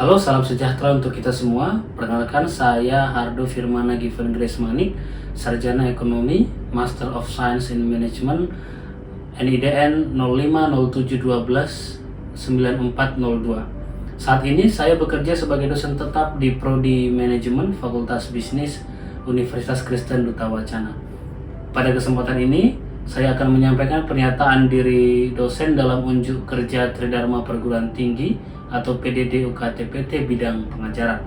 Halo, salam sejahtera untuk kita semua. Perkenalkan, saya Hardo Firmana Given Grace Manik, Sarjana Ekonomi, Master of Science in Management, NIDN 0507129402. Saat ini saya bekerja sebagai dosen tetap di Prodi Manajemen Fakultas Bisnis Universitas Kristen Duta Wacana. Pada kesempatan ini, saya akan menyampaikan pernyataan diri dosen dalam unjuk kerja Tridharma Perguruan Tinggi atau PDD UKT-PT bidang pengajaran.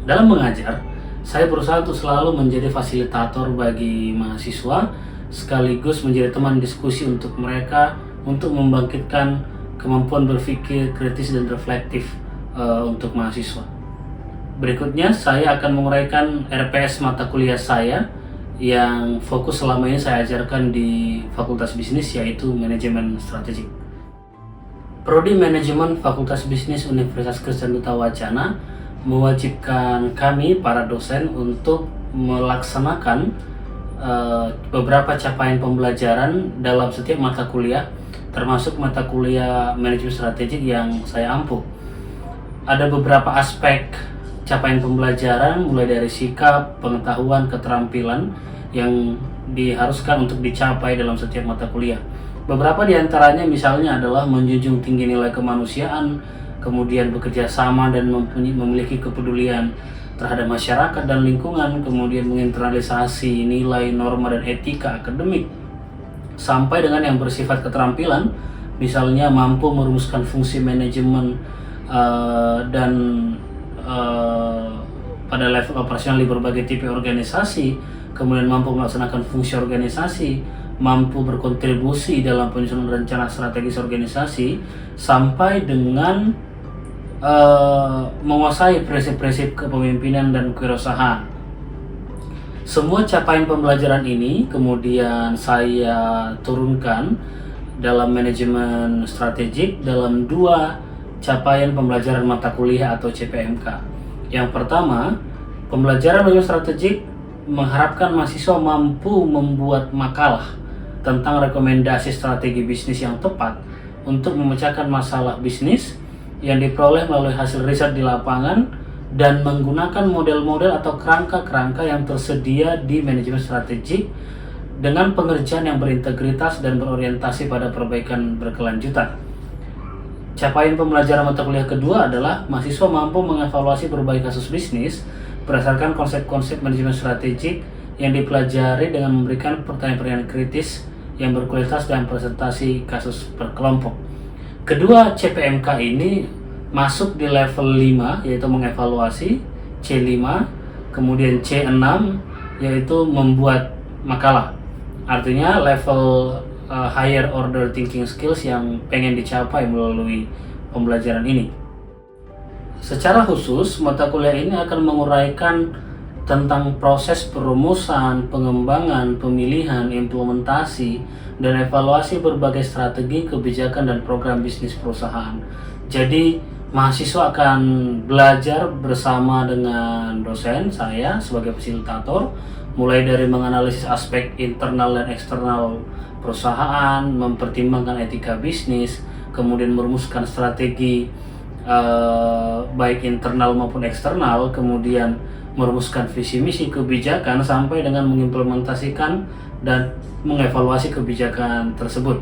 Dalam mengajar, saya berusaha untuk selalu menjadi fasilitator bagi mahasiswa, sekaligus menjadi teman diskusi untuk mereka untuk membangkitkan kemampuan berpikir kritis dan reflektif untuk mahasiswa. Berikutnya, saya akan menguraikan RPS mata kuliah saya yang fokus selama ini saya ajarkan di Fakultas Bisnis, yaitu Manajemen Strategik. Prodi Manajemen Fakultas Bisnis Universitas Kristen Duta Wacana mewajibkan kami para dosen untuk melaksanakan beberapa capaian pembelajaran dalam setiap mata kuliah, termasuk mata kuliah manajemen strategik yang saya ampuh. Ada beberapa aspek capaian pembelajaran, mulai dari sikap, pengetahuan, keterampilan yang diharuskan untuk dicapai dalam setiap mata kuliah. Beberapa di antaranya misalnya adalah menjunjung tinggi nilai kemanusiaan, kemudian bekerja sama dan memiliki kepedulian terhadap masyarakat dan lingkungan, kemudian menginternalisasi nilai, norma, dan etika akademik, sampai dengan yang bersifat keterampilan, misalnya mampu merumuskan fungsi manajemen dan pada level operasional di berbagai tipe organisasi, kemudian mampu melaksanakan fungsi organisasi, mampu berkontribusi dalam penyusunan rencana strategis organisasi, sampai dengan menguasai prinsip-prinsip kepemimpinan dan kewirausahaan. Semua capaian pembelajaran ini kemudian saya turunkan dalam manajemen strategik dalam dua capaian pembelajaran mata kuliah atau CPMK. Yang pertama, pembelajaran manajemen strategik mengharapkan mahasiswa mampu membuat makalah tentang rekomendasi strategi bisnis yang tepat untuk memecahkan masalah bisnis yang diperoleh melalui hasil riset di lapangan dan menggunakan model-model atau kerangka-kerangka yang tersedia di manajemen strategik dengan pengerjaan yang berintegritas dan berorientasi pada perbaikan berkelanjutan. Capaian pembelajaran mata kuliah kedua adalah mahasiswa mampu mengevaluasi berbagai kasus bisnis berdasarkan konsep-konsep manajemen strategik yang dipelajari dengan memberikan pertanyaan-pertanyaan kritis yang berkualitas dan presentasi kasus berkelompok. Kedua CPMK ini masuk di level 5, yaitu mengevaluasi, C5, kemudian C6 yaitu membuat makalah. Artinya level higher order thinking skills yang pengen dicapai melalui pembelajaran ini. Secara khusus, mata kuliah ini akan menguraikan tentang proses perumusan, pengembangan, pemilihan, implementasi, dan evaluasi berbagai strategi, kebijakan, dan program bisnis perusahaan. Jadi, mahasiswa akan belajar bersama dengan dosen saya sebagai fasilitator, mulai dari menganalisis aspek internal dan eksternal perusahaan, mempertimbangkan etika bisnis, kemudian merumuskan strategi baik internal maupun eksternal, kemudian merumuskan visi misi kebijakan sampai dengan mengimplementasikan dan mengevaluasi kebijakan tersebut.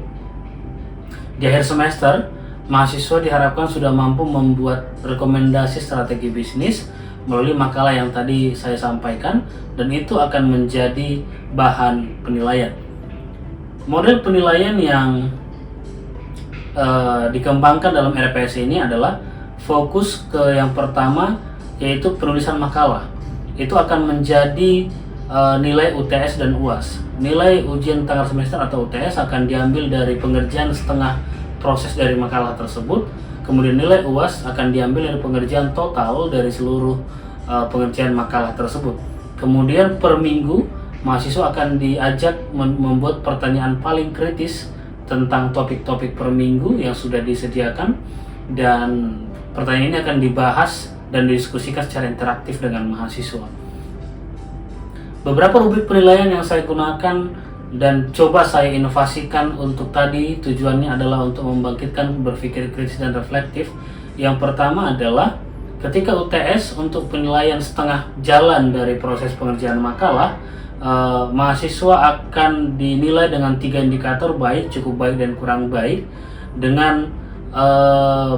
Di akhir semester, mahasiswa diharapkan sudah mampu membuat rekomendasi strategi bisnis melalui makalah yang tadi saya sampaikan, dan itu akan menjadi bahan penilaian. Model penilaian yang dikembangkan dalam RPS ini adalah fokus ke yang pertama, yaitu penulisan makalah. Itu akan menjadi nilai UTS dan UAS. Nilai ujian tengah semester atau UTS akan diambil dari pengerjaan setengah proses dari makalah tersebut. Kemudian nilai UAS akan diambil dari pengerjaan total dari seluruh pengerjaan makalah tersebut. Kemudian per minggu mahasiswa akan diajak membuat pertanyaan paling kritis tentang topik-topik per minggu yang sudah disediakan, dan pertanyaan ini akan dibahas dan didiskusikan secara interaktif dengan mahasiswa. Beberapa rubrik penilaian yang saya gunakan dan coba saya inovasikan untuk tadi, tujuannya adalah untuk membangkitkan berpikir kritis dan reflektif. Yang pertama adalah Ketika UTS untuk penilaian setengah jalan dari proses pengerjaan makalah, mahasiswa akan dinilai dengan 3 indikator baik, cukup baik, dan kurang baik dengan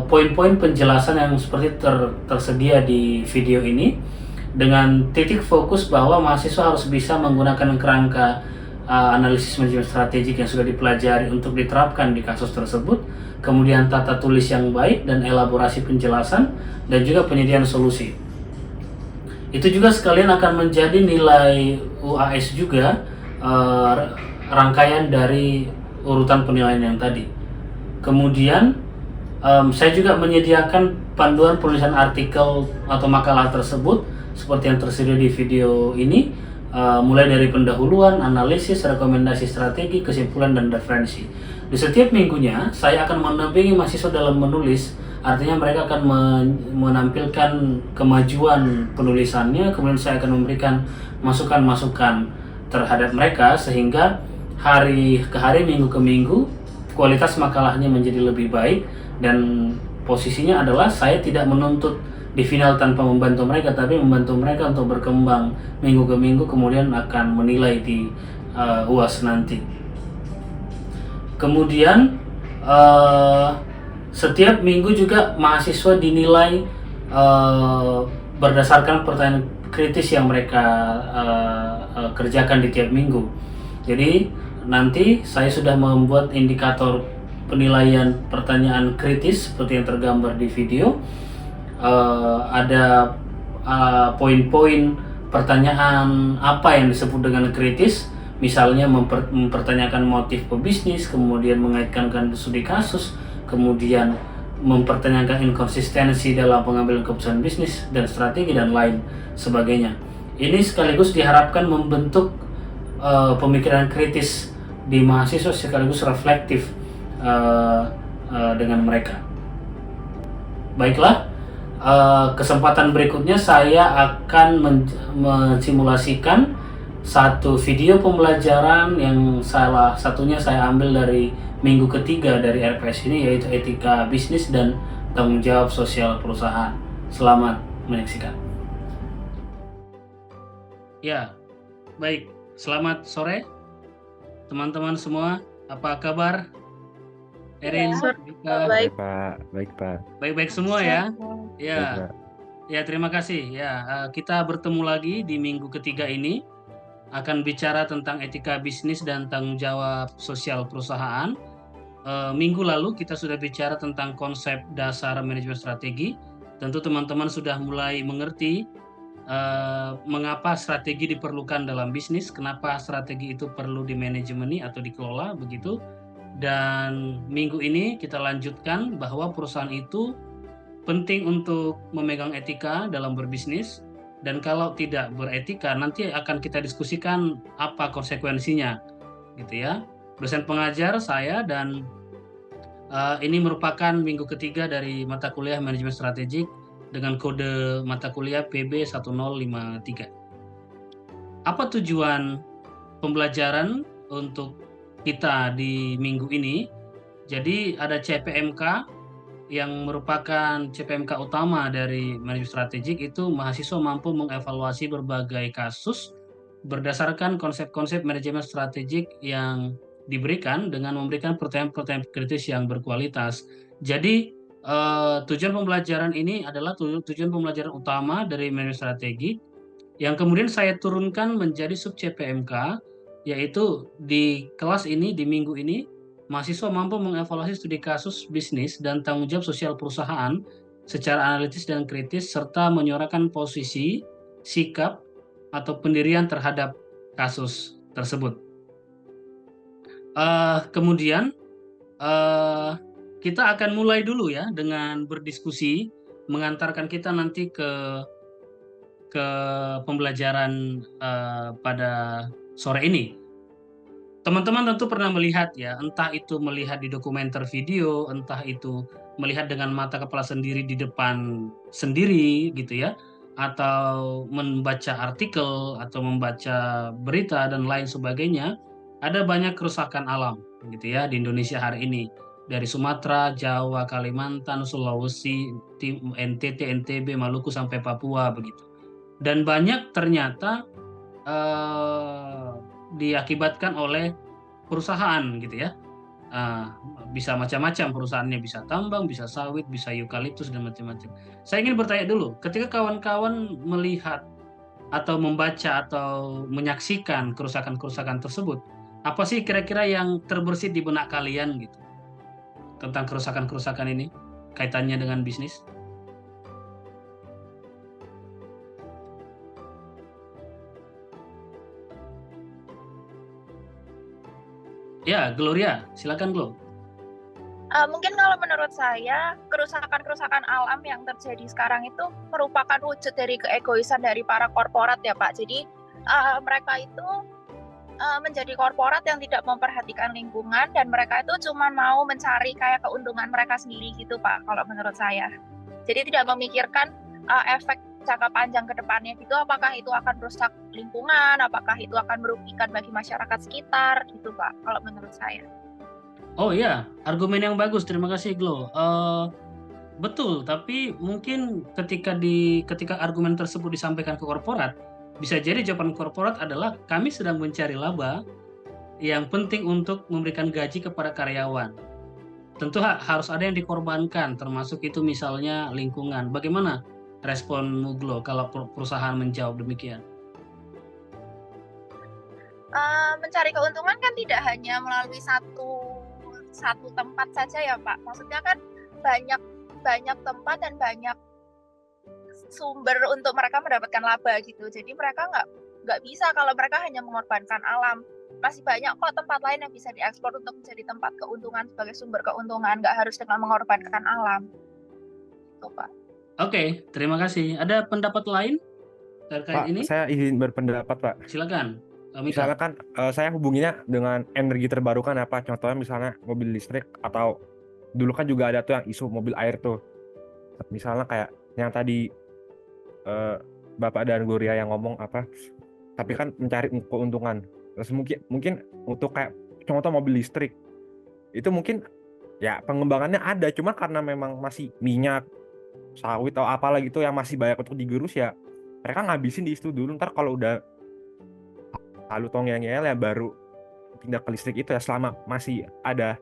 poin-poin penjelasan yang seperti tersedia di video ini, dengan titik fokus bahwa mahasiswa harus bisa menggunakan kerangka analisis manajemen strategik yang sudah dipelajari untuk diterapkan di kasus tersebut, kemudian tata tulis yang baik dan elaborasi penjelasan, dan juga penyediaan solusi. Itu juga sekalian akan menjadi nilai UAS juga, rangkaian dari urutan penilaian yang tadi. Kemudian saya juga menyediakan panduan penulisan artikel atau makalah tersebut seperti yang tersedia di video ini, mulai dari pendahuluan, analisis, rekomendasi strategi, kesimpulan, dan referensi. Di setiap minggunya saya akan mendampingi mahasiswa dalam menulis, artinya mereka akan menampilkan kemajuan penulisannya, kemudian saya akan memberikan masukan-masukan terhadap mereka sehingga hari ke hari, minggu ke minggu, kualitas makalahnya menjadi lebih baik. Dan posisinya adalah saya tidak menuntut di final tanpa membantu mereka, tapi membantu mereka untuk berkembang minggu ke minggu, kemudian akan menilai di UAS nanti. Kemudian setiap minggu juga mahasiswa dinilai berdasarkan pertanyaan kritis yang mereka kerjakan di tiap minggu. Jadi nanti saya sudah membuat indikator penilaian pertanyaan kritis seperti yang tergambar di video. Ada poin-poin pertanyaan apa yang disebut dengan kritis, misalnya mempertanyakan motif pebisnis, kemudian mengaitkan studi kasus, kemudian mempertanyakan inkonsistensi dalam pengambilan keputusan bisnis dan strategi, dan lain sebagainya. Ini sekaligus diharapkan membentuk pemikiran kritis di mahasiswa sekaligus reflektif dengan mereka. Baiklah, kesempatan berikutnya saya akan mensimulasikan satu video pembelajaran yang salah satunya saya ambil dari minggu ketiga dari RPS ini, yaitu etika bisnis dan tanggung jawab sosial perusahaan. Selamat menyaksikan. Ya, baik. Selamat sore teman-teman semua. Apa kabar? Erin, baik Pak, baik Pak. Baik-baik semua ya. Ya. Ya, terima kasih. Ya, kita bertemu lagi di minggu ketiga ini, akan bicara tentang etika bisnis dan tanggung jawab sosial perusahaan. Minggu lalu kita sudah bicara tentang konsep dasar manajemen strategi. Tentu teman-teman sudah mulai mengerti mengapa strategi diperlukan dalam bisnis, kenapa strategi itu perlu dimanajemeni atau dikelola begitu. Dan minggu ini kita lanjutkan bahwa perusahaan itu penting untuk memegang etika dalam berbisnis, dan kalau tidak beretika nanti akan kita diskusikan apa konsekuensinya, gitu ya. Dosen pengajar saya, dan ini merupakan minggu ketiga dari mata kuliah manajemen strategik dengan kode mata kuliah PB 1053. Apa tujuan pembelajaran untuk kita di minggu ini? Jadi ada CPMK yang merupakan CPMK utama dari manajemen strategik, itu mahasiswa mampu mengevaluasi berbagai kasus berdasarkan konsep-konsep manajemen strategik yang diberikan dengan memberikan pertanyaan-pertanyaan kritis yang berkualitas. Jadi tujuan pembelajaran ini adalah tujuan pembelajaran utama dari manajemen strategik yang kemudian saya turunkan menjadi sub CPMK, yaitu di kelas ini, di minggu ini, mahasiswa mampu mengevaluasi studi kasus bisnis dan tanggung jawab sosial perusahaan secara analitis dan kritis, serta menyuarakan posisi, sikap, atau pendirian terhadap kasus tersebut. Kemudian kita akan mulai dulu ya dengan berdiskusi, mengantarkan kita nanti ke pembelajaran pada sore ini. Teman-teman tentu pernah melihat ya, entah itu melihat di dokumenter video, entah itu melihat dengan mata kepala sendiri di depan sendiri gitu ya, atau membaca artikel atau membaca berita dan lain sebagainya. Ada banyak kerusakan alam gitu ya di Indonesia hari ini. dari Sumatera, Jawa, Kalimantan, Sulawesi, NTT, NTB, Maluku sampai Papua begitu. Dan banyak ternyata diakibatkan oleh perusahaan gitu ya. Eh, Bisa macam-macam perusahaannya, bisa tambang, bisa sawit, bisa eukaliptus dan macam-macam. Saya ingin bertanya dulu, ketika kawan-kawan melihat atau membaca atau menyaksikan kerusakan-kerusakan tersebut, apa sih kira-kira yang terbersit di benak kalian gitu tentang kerusakan-kerusakan ini kaitannya dengan bisnis? Ya, Gloria, silakan Glo. Mungkin kalau menurut saya, kerusakan-kerusakan alam yang terjadi sekarang itu merupakan wujud dari keegoisan dari para korporat ya Pak. Jadi mereka itu menjadi korporat yang tidak memperhatikan lingkungan dan mereka itu cuma mau mencari kayak keuntungan mereka sendiri gitu Pak, kalau menurut saya. Jadi tidak memikirkan efek jangka panjang ke depannya gitu, apakah itu akan merusak lingkungan, apakah itu akan merugikan bagi masyarakat sekitar gitu Pak, kalau menurut saya. Oh iya, argumen yang bagus. Terima kasih Glo. Betul, tapi mungkin ketika argumen tersebut disampaikan ke korporat, bisa jadi jawaban korporat adalah kami sedang mencari laba yang penting untuk memberikan gaji kepada karyawan. Tentu harus ada yang dikorbankan, termasuk itu misalnya lingkungan. Bagaimana respon Glo kalau perusahaan menjawab demikian? Mencari keuntungan kan tidak hanya melalui satu tempat saja ya Pak. Maksudnya kan banyak banyak tempat dan banyak sumber untuk mereka mendapatkan laba gitu. Jadi mereka nggak bisa kalau mereka hanya mengorbankan alam. Masih banyak kok tempat lain yang bisa diekspor untuk menjadi tempat keuntungan sebagai sumber keuntungan. Nggak harus dengan mengorbankan alam. Gitu Pak. Oke, terima kasih. Ada pendapat lain terkait Pak, ini? saya izin berpendapat, Pak. Silakan, Mika. Misalnya kan saya hubunginya dengan energi terbarukan apa? Contohnya misalnya mobil listrik atau dulu kan juga ada tuh yang isu mobil air tuh. Misalnya kayak yang tadi eh, Bapak dan Gloria yang ngomong apa? Tapi kan mencari keuntungan. Terus mungkin untuk kayak contoh mobil listrik itu mungkin ya pengembangannya ada, cuma karena memang masih minyak, sawit atau apalah gitu yang masih banyak untuk digerus ya mereka ngabisin di situ dulu. Ntar kalau udah lalu tongel-ngel ya baru pindah ke listrik itu ya, selama masih ada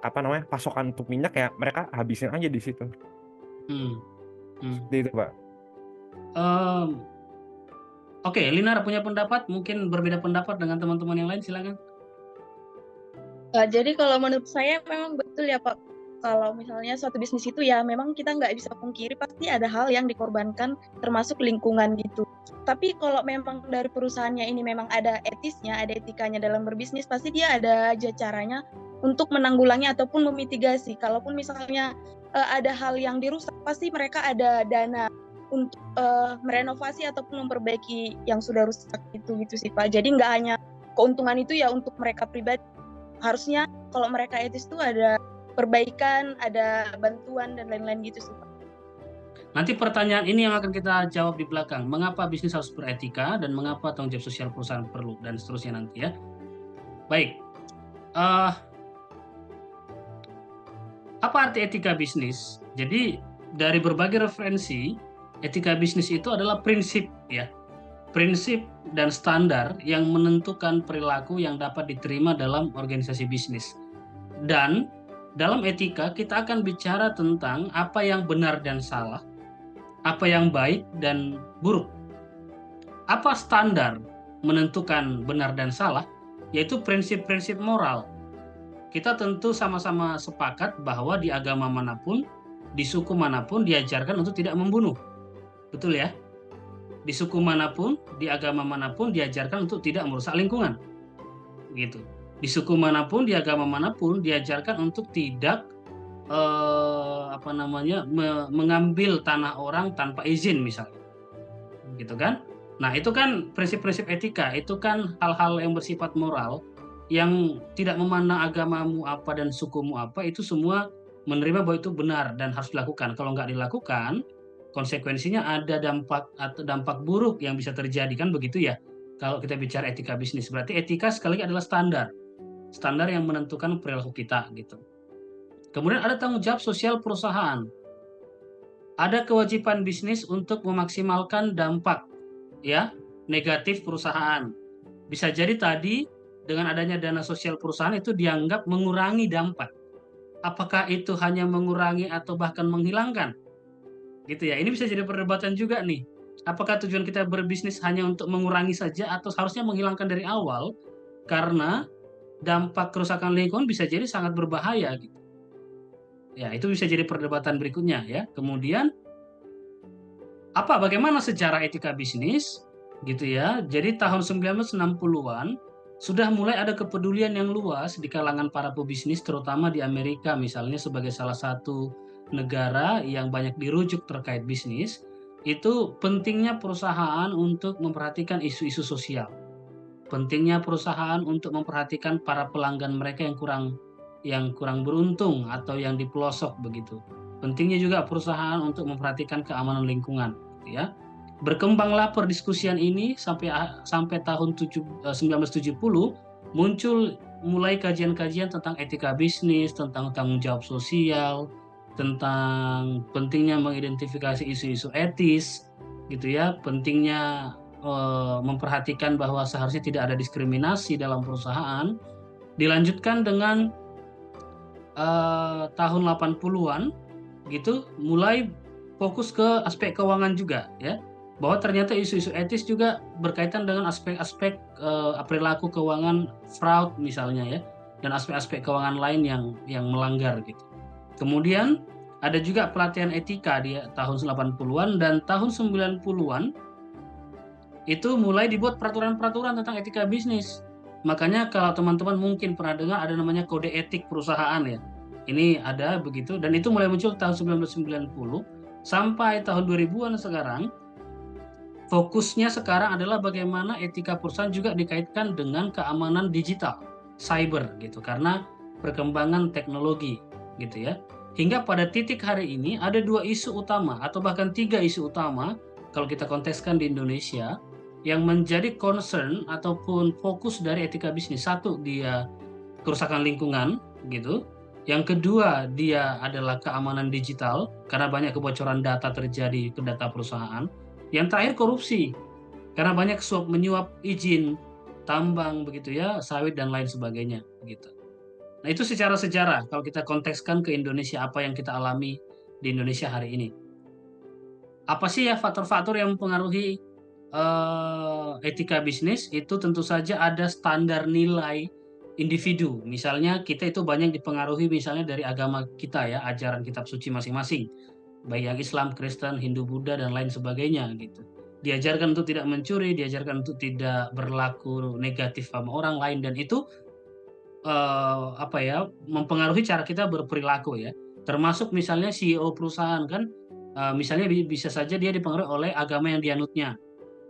apa namanya pasokan untuk minyak ya mereka habisin aja di situ. Seperti itu Pak. Oke, Linar punya pendapat, mungkin berbeda pendapat dengan teman-teman yang lain, silakan. Jadi kalau menurut saya memang betul ya Pak, kalau misalnya suatu bisnis itu ya memang kita nggak bisa pungkiri pasti ada hal yang dikorbankan termasuk lingkungan gitu. Tapi kalau memang dari perusahaannya ini memang ada etisnya, ada etikanya dalam berbisnis, pasti dia ada aja caranya untuk menanggulangi ataupun memitigasi. Kalaupun misalnya ada hal yang dirusak, pasti mereka ada dana untuk merenovasi ataupun memperbaiki yang sudah rusak gitu sih Pak. Jadi nggak hanya keuntungan itu ya untuk mereka pribadi. Harusnya kalau mereka etis itu ada perbaikan, ada bantuan dan lain-lain gitu sih Pak. Nanti pertanyaan ini yang akan kita jawab di belakang. Mengapa bisnis harus beretika dan mengapa tanggung jawab sosial perusahaan perlu dan seterusnya nanti ya. Baik. Apa arti etika bisnis? Jadi dari berbagai referensi, etika bisnis itu adalah prinsip ya. Prinsip dan standar yang menentukan perilaku yang dapat diterima dalam organisasi bisnis. Dan dalam etika kita akan bicara tentang apa yang benar dan salah, apa yang baik dan buruk. Apa standar menentukan benar dan salah? Yaitu prinsip-prinsip moral. Kita tentu sama-sama sepakat bahwa di agama manapun, di suku manapun diajarkan untuk tidak membunuh. Betul ya? Di suku manapun, di agama manapun diajarkan untuk tidak merusak lingkungan. Gitu. Di suku manapun, di agama manapun diajarkan untuk tidak mengambil tanah orang tanpa izin misalnya. Gitu kan? Nah, itu kan prinsip-prinsip etika, itu kan hal-hal yang bersifat moral yang tidak memandang agamamu apa dan sukumu apa, itu semua menerima bahwa itu benar dan harus dilakukan. Kalau nggak dilakukan, konsekuensinya ada dampak buruk yang bisa terjadi kan begitu ya. Kalau kita bicara etika bisnis, berarti etika sekali lagi adalah standar. standar yang menentukan perilaku kita gitu. Kemudian ada tanggung jawab sosial perusahaan. Ada kewajiban bisnis untuk memaksimalkan dampak ya negatif perusahaan. Bisa jadi tadi dengan adanya dana sosial perusahaan itu dianggap mengurangi dampak. Apakah itu hanya mengurangi atau bahkan menghilangkan? Gitu ya. Ini bisa jadi perdebatan juga nih. Apakah tujuan kita berbisnis hanya untuk mengurangi saja atau seharusnya menghilangkan dari awal? Karena dampak kerusakan lingkungan bisa jadi sangat berbahaya gitu. Ya, itu bisa jadi perdebatan berikutnya ya. Kemudian bagaimana sejarah etika bisnis gitu ya. Jadi tahun 1960-an sudah mulai ada kepedulian yang luas di kalangan para pebisnis terutama di Amerika misalnya sebagai salah satu negara yang banyak dirujuk terkait bisnis, itu pentingnya perusahaan untuk memperhatikan isu-isu sosial. Pentingnya perusahaan untuk memperhatikan para pelanggan mereka yang kurang beruntung atau yang di pelosok begitu. Pentingnya juga perusahaan untuk memperhatikan keamanan lingkungan, ya. Berkembanglah perdiskusian ini sampai tahun 1970 muncul mulai kajian-kajian tentang etika bisnis, tentang tanggung jawab sosial, tentang pentingnya mengidentifikasi isu-isu etis, gitu ya, pentingnya memperhatikan bahwa seharusnya tidak ada diskriminasi dalam perusahaan. Dilanjutkan dengan tahun 80-an gitu mulai fokus ke aspek keuangan juga ya, bahwa ternyata isu-isu etis juga berkaitan dengan aspek-aspek perilaku keuangan fraud misalnya ya, dan aspek-aspek keuangan lain yang melanggar gitu. Kemudian ada juga pelatihan etika di tahun 80-an dan tahun 90-an itu mulai dibuat peraturan-peraturan tentang etika bisnis. Makanya kalau teman-teman mungkin pernah dengar ada namanya kode etik perusahaan ya. Ini ada begitu dan itu mulai muncul tahun 1990 sampai tahun 2000-an sekarang. Fokusnya sekarang adalah bagaimana etika perusahaan juga dikaitkan dengan keamanan digital, cyber gitu, karena perkembangan teknologi gitu ya. Hingga pada titik hari ini ada 2 isu utama atau bahkan 3 isu utama kalau kita kontekskan di Indonesia yang menjadi concern ataupun fokus dari etika bisnis. Satu, dia kerusakan lingkungan gitu. Yang kedua, dia adalah keamanan digital karena banyak kebocoran data terjadi ke data perusahaan. Yang terakhir, korupsi karena banyak suap menyuap izin tambang begitu ya, sawit dan lain sebagainya gitu. Nah, itu secara sejarah kalau kita kontekskan ke Indonesia, apa yang kita alami di Indonesia hari ini. Apa sih ya faktor-faktor yang mempengaruhi etika bisnis? Itu tentu saja ada standar nilai individu. Misalnya kita itu banyak dipengaruhi misalnya dari agama kita ya, ajaran kitab suci masing-masing. Baik yang Islam, Kristen, Hindu, Buddha dan lain sebagainya gitu. Diajarkan untuk tidak mencuri, diajarkan untuk tidak berlaku negatif sama orang lain dan itu mempengaruhi cara kita berperilaku ya. Termasuk misalnya CEO perusahaan kan misalnya bisa saja dia dipengaruhi oleh agama yang dianutnya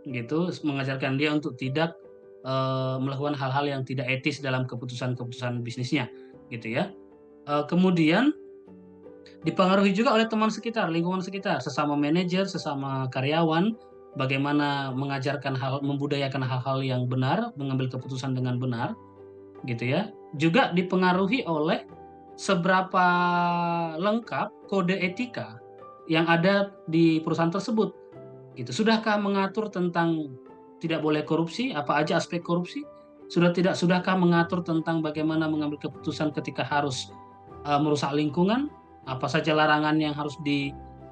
gitu, mengajarkan dia untuk tidak melakukan hal-hal yang tidak etis dalam keputusan-keputusan bisnisnya gitu ya. Kemudian dipengaruhi juga oleh teman sekitar, lingkungan sekitar, sesama manajer, sesama karyawan, bagaimana membudayakan hal-hal yang benar, mengambil keputusan dengan benar gitu ya. Juga dipengaruhi oleh seberapa lengkap kode etika yang ada di perusahaan tersebut gitu. Sudahkah mengatur tentang tidak boleh korupsi, apa aja aspek korupsi? Sudahkah mengatur tentang bagaimana mengambil keputusan ketika harus merusak lingkungan? Apa saja larangan yang harus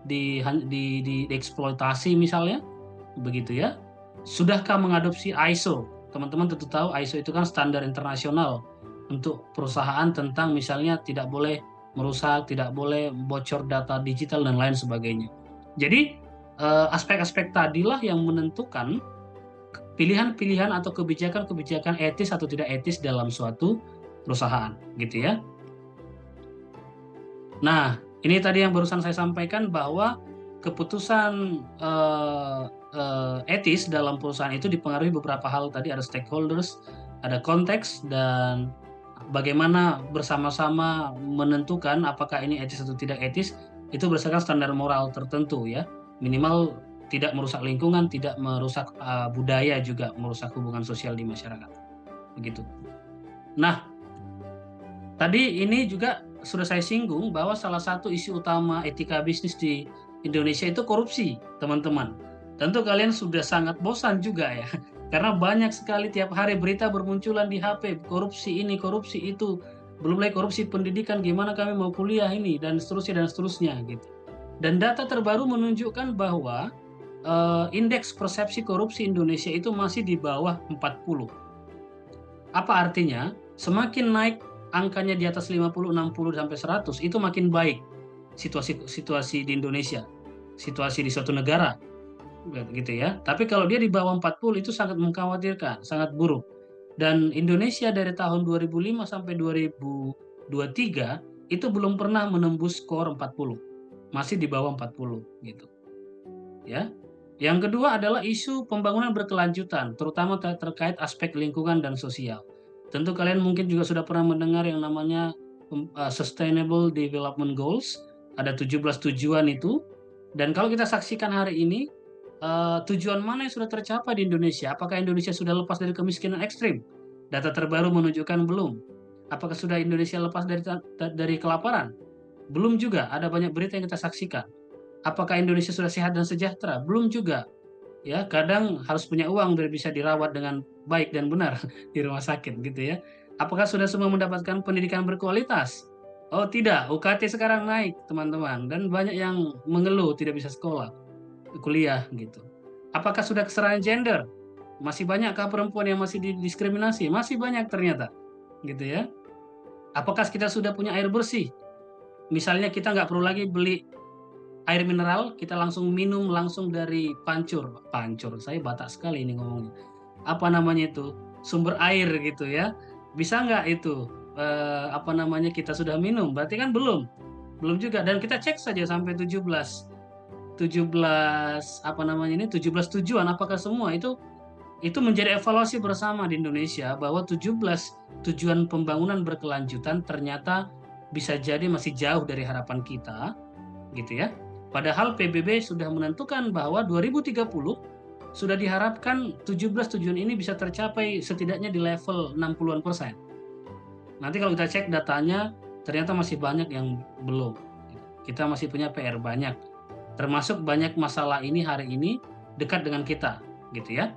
dieksploitasi misalnya? Begitu ya. Sudahkah mengadopsi ISO? Teman-teman tentu tahu ISO itu kan standar internasional untuk perusahaan tentang misalnya tidak boleh merusak, tidak boleh bocor data digital dan lain sebagainya. Jadi aspek-aspek tadilah yang menentukan pilihan-pilihan atau kebijakan-kebijakan etis atau tidak etis dalam suatu perusahaan, gitu ya. Nah, ini tadi yang barusan saya sampaikan bahwa keputusan etis dalam perusahaan itu dipengaruhi beberapa hal tadi, ada stakeholders, ada konteks, dan bagaimana bersama-sama menentukan apakah ini etis atau tidak etis, itu berdasarkan standar moral tertentu ya. Minimal tidak merusak lingkungan, tidak merusak budaya, juga merusak hubungan sosial di masyarakat. Begitu. Nah, Tadi ini juga sudah saya singgung bahwa salah satu isu utama etika bisnis di Indonesia itu korupsi, teman-teman. Tentu kalian sudah sangat bosan juga ya, karena banyak sekali tiap hari berita bermunculan di HP, korupsi ini, korupsi itu, belum lagi korupsi pendidikan, gimana kami mau kuliah ini, dan seterusnya gitu. Dan data terbaru menunjukkan bahwa indeks persepsi korupsi Indonesia itu masih di bawah 40. Apa artinya? Semakin naik angkanya di atas 50, 60 sampai 100 itu makin baik situasi di Indonesia, situasi di suatu negara gitu ya. Tapi kalau dia di bawah 40 itu sangat mengkhawatirkan, sangat buruk. Dan Indonesia dari tahun 2005 sampai 2023 itu belum pernah menembus skor 40. Masih di bawah 40 gitu. Ya. Yang kedua adalah isu pembangunan berkelanjutan, terutama terkait aspek lingkungan dan sosial. Tentu kalian mungkin juga sudah pernah mendengar yang namanya Sustainable Development Goals, ada 17 tujuan itu. Dan kalau kita saksikan hari ini, tujuan mana yang sudah tercapai di Indonesia? Apakah Indonesia sudah lepas dari kemiskinan ekstrim? Data terbaru menunjukkan belum. Apakah sudah Indonesia lepas dari kelaparan? Belum juga, ada banyak berita yang kita saksikan. Apakah Indonesia sudah sehat dan sejahtera? Belum juga. Ya, kadang harus punya uang biar bisa dirawat dengan baik dan benar di rumah sakit gitu ya. Apakah sudah semua mendapatkan pendidikan berkualitas? Oh tidak, UKT sekarang naik teman-teman, dan banyak yang mengeluh tidak bisa sekolah, kuliah gitu. Apakah sudah kesetaraan gender? Masih banyakkah perempuan yang masih didiskriminasi? Masih banyak ternyata, gitu ya. Apakah kita sudah punya air bersih? Misalnya kita nggak perlu lagi beli air mineral, kita langsung minum langsung dari pancur. Pancur, saya batak sekali ini ngomongnya. Apa namanya itu? Sumber air gitu ya. Bisa nggak itu? Apa namanya, kita sudah minum? Berarti kan belum. Belum juga. Dan kita cek saja sampai 17 apa namanya ini, 17 tujuan, apakah semua itu menjadi evaluasi bersama di Indonesia bahwa 17 tujuan pembangunan berkelanjutan ternyata bisa jadi masih jauh dari harapan kita gitu ya. Padahal PBB sudah menentukan bahwa 2030 sudah diharapkan 17 tujuan ini bisa tercapai setidaknya di level 60-an%. Nanti kalau kita cek datanya, ternyata masih banyak yang belum. Kita masih punya PR banyak. Termasuk banyak masalah ini hari ini dekat dengan kita, gitu ya.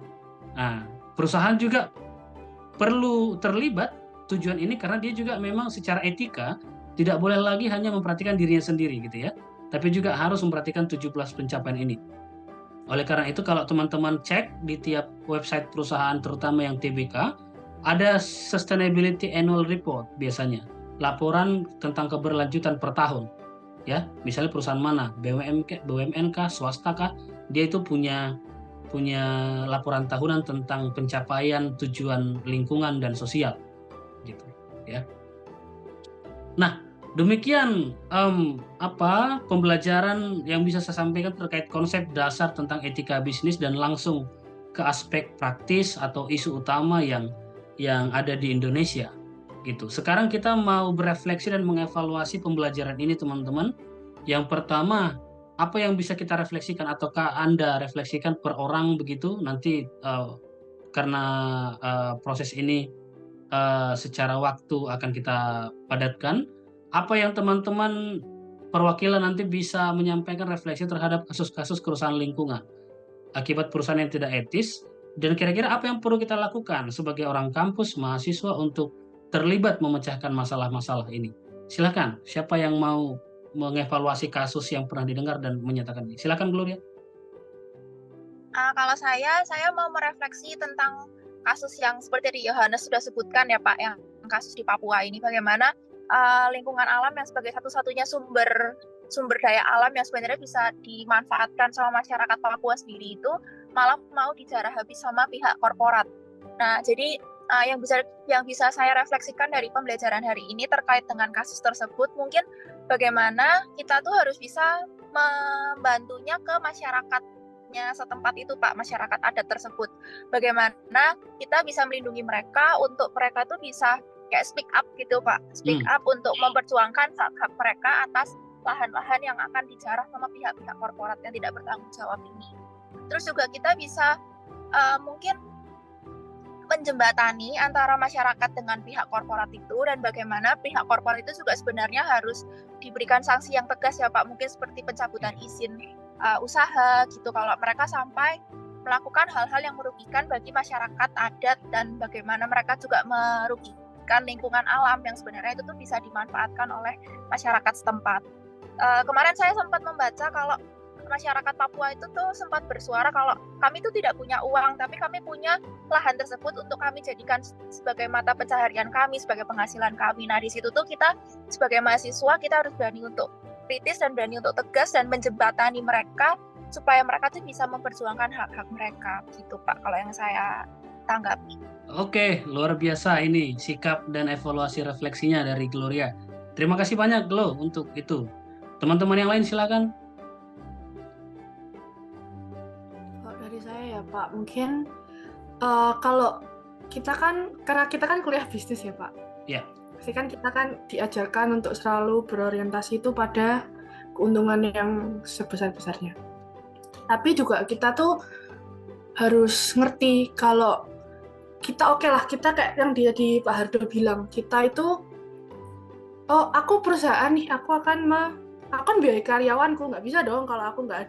Nah, perusahaan juga perlu terlibat tujuan ini karena dia juga memang secara etika tidak boleh lagi hanya memperhatikan dirinya sendiri, gitu ya. Tapi juga harus memperhatikan 17 pencapaian ini. Oleh karena itu, kalau teman-teman cek di tiap website perusahaan, terutama yang TBK, ada Sustainability Annual Report biasanya, laporan tentang keberlanjutan per tahun. Ya, misalnya perusahaan mana, BUMN kah, swasta kah, dia itu punya laporan tahunan tentang pencapaian tujuan lingkungan dan sosial, gitu. Ya. Nah, demikian pembelajaran yang bisa saya sampaikan terkait konsep dasar tentang etika bisnis dan langsung ke aspek praktis atau isu utama yang ada di Indonesia gitu. Sekarang kita mau berefleksi dan mengevaluasi pembelajaran ini teman-teman. Yang pertama, apa yang bisa kita refleksikan ataukah Anda refleksikan per orang begitu nanti karena proses ini secara waktu akan kita padatkan. Apa yang teman-teman perwakilan nanti bisa menyampaikan refleksi terhadap kasus-kasus kerusakan lingkungan akibat perusahaan yang tidak etis, dan kira-kira apa yang perlu kita lakukan sebagai orang kampus, mahasiswa untuk terlibat memecahkan masalah-masalah ini. Silakan, siapa yang mau mengevaluasi kasus yang pernah didengar dan menyatakan ini? Silakan Gloria. Kalau saya mau merefleksi tentang kasus yang seperti di Yohanes sudah sebutkan ya Pak, yang kasus di Papua ini, bagaimana lingkungan alam yang sebagai satu-satunya sumber daya alam yang sebenarnya bisa dimanfaatkan sama masyarakat Papua sendiri itu malah mau dijarah habis sama pihak korporat. Nah, jadi yang bisa saya refleksikan dari pembelajaran hari ini terkait dengan kasus tersebut, mungkin bagaimana kita tuh harus bisa membantunya ke masyarakatnya setempat itu Pak, masyarakat adat tersebut. Bagaimana kita bisa melindungi mereka untuk mereka tuh bisa kayak speak up gitu Pak, speak up untuk memperjuangkan hak mereka atas lahan-lahan yang akan dijarah sama pihak-pihak korporat yang tidak bertanggung jawab ini. Terus juga kita bisa mungkin menjembatani antara masyarakat dengan pihak korporat itu, dan bagaimana pihak korporat itu juga sebenarnya harus diberikan sanksi yang tegas ya Pak, mungkin seperti pencabutan izin usaha gitu kalau mereka sampai melakukan hal-hal yang merugikan bagi masyarakat adat, dan bagaimana mereka juga merugikan lingkungan alam yang sebenarnya itu tuh bisa dimanfaatkan oleh masyarakat setempat. Kemarin saya sempat membaca kalau masyarakat Papua itu tuh sempat bersuara kalau kami itu tidak punya uang, tapi kami punya lahan tersebut untuk kami jadikan sebagai mata pencaharian kami, sebagai penghasilan kami. Nah, di situ tuh kita sebagai mahasiswa kita harus berani untuk kritis dan berani untuk tegas dan menjembatani mereka supaya mereka tuh bisa memperjuangkan hak-hak mereka gitu Pak, kalau yang saya tanggapi. Oke, luar biasa ini sikap dan evaluasi refleksinya dari Gloria. Terima kasih banyak Glo untuk itu. Teman-teman yang lain silakan. Kalau dari saya ya Pak, mungkin kalau kita kan, karena kita kan kuliah bisnis ya Pak. Ya. Pasti kan kita kan diajarkan untuk selalu berorientasi itu pada keuntungan yang sebesar-besarnya. Tapi juga kita tuh harus ngerti kalau kita oke lah, kita kayak yang dia di Pak Hardo bilang, kita itu, oh aku perusahaan nih, aku akan biayai karyawanku, nggak bisa dong kalau aku nggak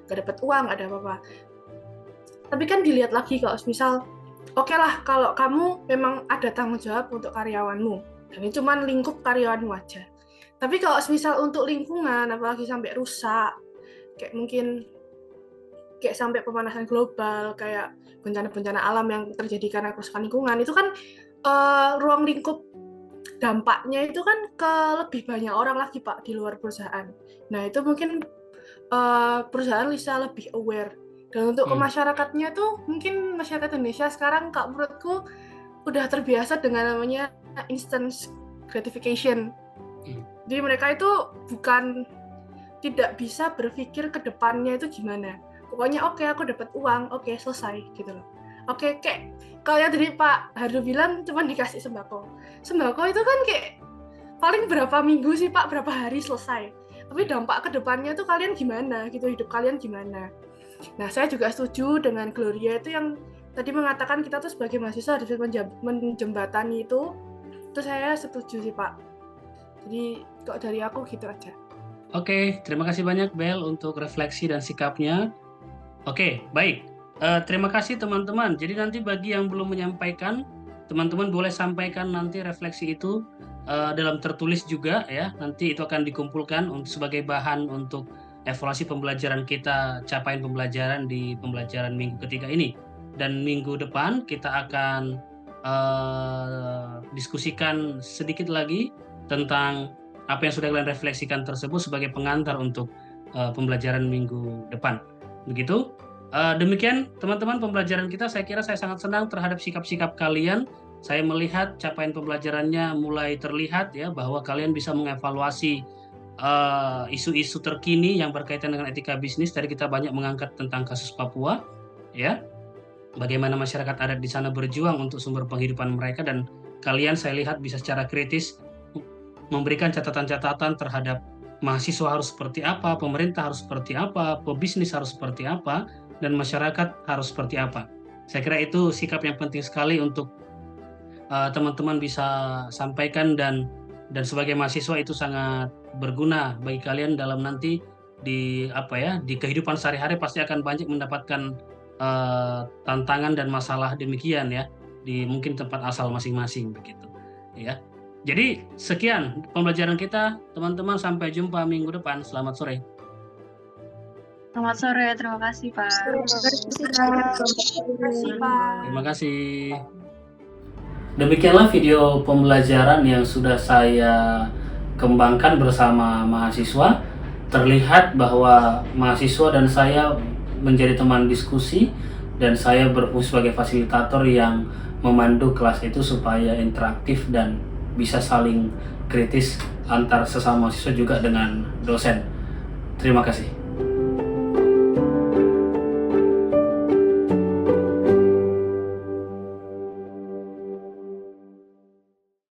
dapat uang, nggak ada apa-apa. Tapi kan dilihat lagi kalau misal, oke lah kalau kamu memang ada tanggung jawab untuk karyawanmu, dan ini cuma lingkup karyawanmu aja. Tapi kalau misal untuk lingkungan, apalagi sampai rusak, kayak mungkin kayak sampai pemanasan global, kayak bencana-bencana alam yang terjadi karena kerusakan lingkungan, itu kan ruang lingkup dampaknya itu kan ke lebih banyak orang lagi Pak di luar perusahaan. Nah itu mungkin perusahaan bisa lebih aware. Dan untuk ke masyarakatnya tuh mungkin masyarakat Indonesia sekarang Kak menurutku udah terbiasa dengan namanya instant gratification. Jadi mereka itu bukan tidak bisa berpikir ke depannya itu gimana. Pokoknya oke, aku dapat uang, oke selesai gitu loh. Oke, kayak kalau yang tadi Pak Hardo bilang cuma dikasih sembako. Sembako itu kan kayak paling berapa minggu sih Pak, berapa hari selesai. Tapi dampak ke depannya tuh kalian gimana gitu, hidup kalian gimana. Nah, saya juga setuju dengan Gloria itu yang tadi mengatakan kita tuh sebagai mahasiswa harus menjembatani itu saya setuju sih Pak. Jadi kok dari aku gitu aja. Oke, terima kasih banyak Bel untuk refleksi dan sikapnya. Oke, baik. Terima kasih teman-teman. Jadi nanti bagi yang belum menyampaikan, teman-teman boleh sampaikan nanti refleksi itu dalam tertulis juga ya. Nanti itu akan dikumpulkan sebagai bahan untuk evaluasi pembelajaran kita, capaian pembelajaran di pembelajaran minggu ketiga ini. Dan minggu depan kita akan diskusikan sedikit lagi tentang apa yang sudah kalian refleksikan tersebut sebagai pengantar untuk pembelajaran minggu depan. Begitu. Demikian teman-teman pembelajaran kita. Saya kira saya sangat senang terhadap sikap-sikap kalian. Saya melihat capaian pembelajarannya mulai terlihat ya, bahwa kalian bisa mengevaluasi isu-isu terkini yang berkaitan dengan etika bisnis. Tadi kita banyak mengangkat tentang kasus Papua ya. Bagaimana masyarakat adat di sana berjuang untuk sumber penghidupan mereka, dan kalian saya lihat bisa secara kritis memberikan catatan-catatan terhadap mahasiswa harus seperti apa, pemerintah harus seperti apa, pebisnis harus seperti apa, dan masyarakat harus seperti apa. Saya kira itu sikap yang penting sekali untuk teman-teman bisa sampaikan, dan sebagai mahasiswa itu sangat berguna bagi kalian dalam nanti di kehidupan sehari-hari pasti akan banyak mendapatkan tantangan dan masalah demikian ya di mungkin tempat asal masing-masing begitu ya. Jadi sekian pembelajaran kita teman-teman, sampai jumpa minggu depan. Selamat sore. Selamat sore, terima kasih Pak. Terima kasih. Demikianlah video pembelajaran yang sudah saya kembangkan bersama mahasiswa. Terlihat bahwa mahasiswa dan saya menjadi teman diskusi, dan saya berfungsi sebagai fasilitator yang memandu kelas itu supaya interaktif dan bisa saling kritis antar sesama mahasiswa juga dengan dosen. Terima kasih.